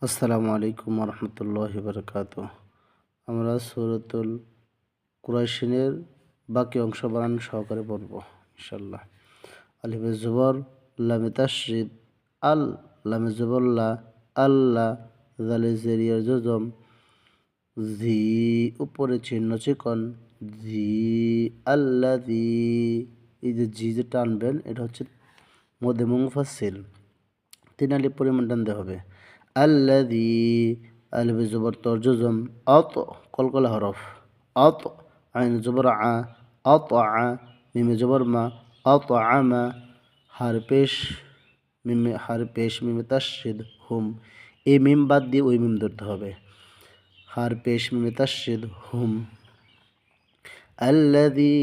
আসসালামু আলাইকুম রহমতুল্লাহি বারাকাতু। আমরা সূরাতুল কুরাইশিনের বাকি অংশ বানান সহকারে পড়ব ইনশাল্লাহ। আলিফে জবর, লামে তাশরিদ, আল, লামে জবর লা, আল্লাহ, জালে জেরিয়ার জজম, জি উপরে চিহ্ন চিকন, জি আল্লাযী। এই যে জি যে টানবেন এটা হচ্ছে মধ্যে মুনফাসিল, 3 আলিফ পরিমাণ টানতে হবে। আল্লাযী, আলিফ জবর তর জজম, অত কলকলা হরফ, অত, আইন জবর আ, অত আ, মিমে জবর মা, অত আমা, হার পেশ মিমে তাশরিদ হুম। এই মিম বাদ দিয়ে ওই মিম ধরতে হবে। হার পেশ মিমে তাশরিদ হুম। الذي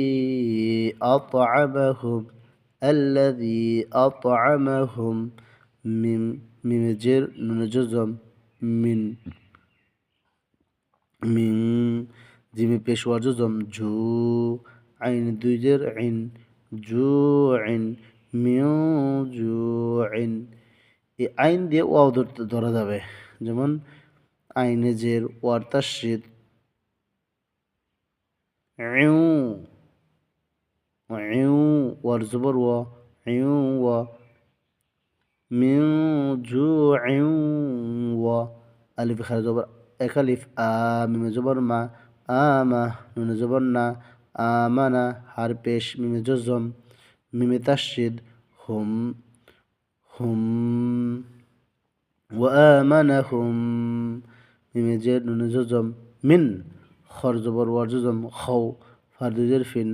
أطعمهم الذي أطعمهم মিম জের নুন জজম মিন জিমে পেশওয়া জজম জু আইন দুই জের আইন জু আইন মিউ জু আইন। এই আইন দিয়ে ওয়াও ধরা যাবে, যেমন আইনে জের ওয়ার তাশরিদ ইউ, ইউ ওয়ার জবর ওয়া, ইউ ওয়া মিউ জু ইউ ওয়া। আলিফ খারা জবর এক আলিফ আ, মিমে জবর মা, আমা, নুনে জবর না, আমানা, হার পেশ মিমে জজম মিমে তাশরিদ হুম হুম। ওয়া আমানাহুম, মিমে জের নুনে জজম মিন, খর জবর ওয়ার জজম খৌ, ফার দুজের ফিন,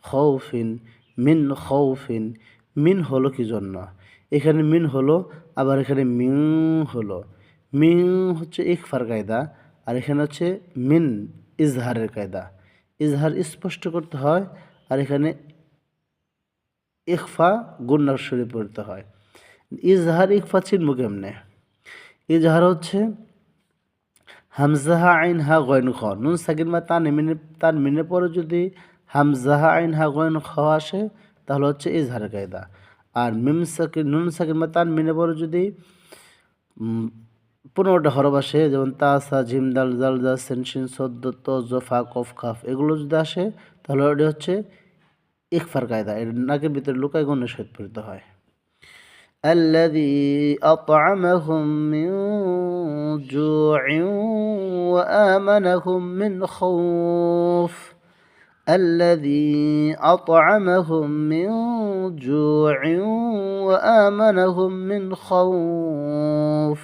খৌফিন, মিন খৌফিন। মিন হলো কি জন্য? এখানে মিন হলো, আবার এখানে মিউ হলো। মিউ হচ্ছে ইকফার কায়দা, আর এখানে হচ্ছে মিন ইজহারের কায়দা। ইজহার স্পষ্ট করতে হয়, আর এখানে ইখফা গুন্নার সরে পড়তে হয়। ইজহার ইকফা চিনব কেমনে? ইজহার হচ্ছে হামজাহা আইন হা গয়ন খ, নুন সাকিন বা তান মিনের পরে যদি হামজাহা আইন হা গয়ন খ আসে তাহলে হচ্ছে ইজহারের কায়দা। আর মিম সাকিন নুন সাকিন বা তান মিনের পরে যদি 15টা হরফ আসে, যেমন তা সা ঝিম দাল জাল জা সেন শিন সদ্দ ত জ ফা কফ খাফ, এগুলো যদি আসে তাহলে ওটা হচ্ছে ইকফার কায়দা। এর নাকের ভিতরে লুকায় গণ্যের সহিত পড়তে হয়। الذي أطعمهم من جوع وآمنهم من خوف الذي أطعمهم من جوع وآمنهم من خوف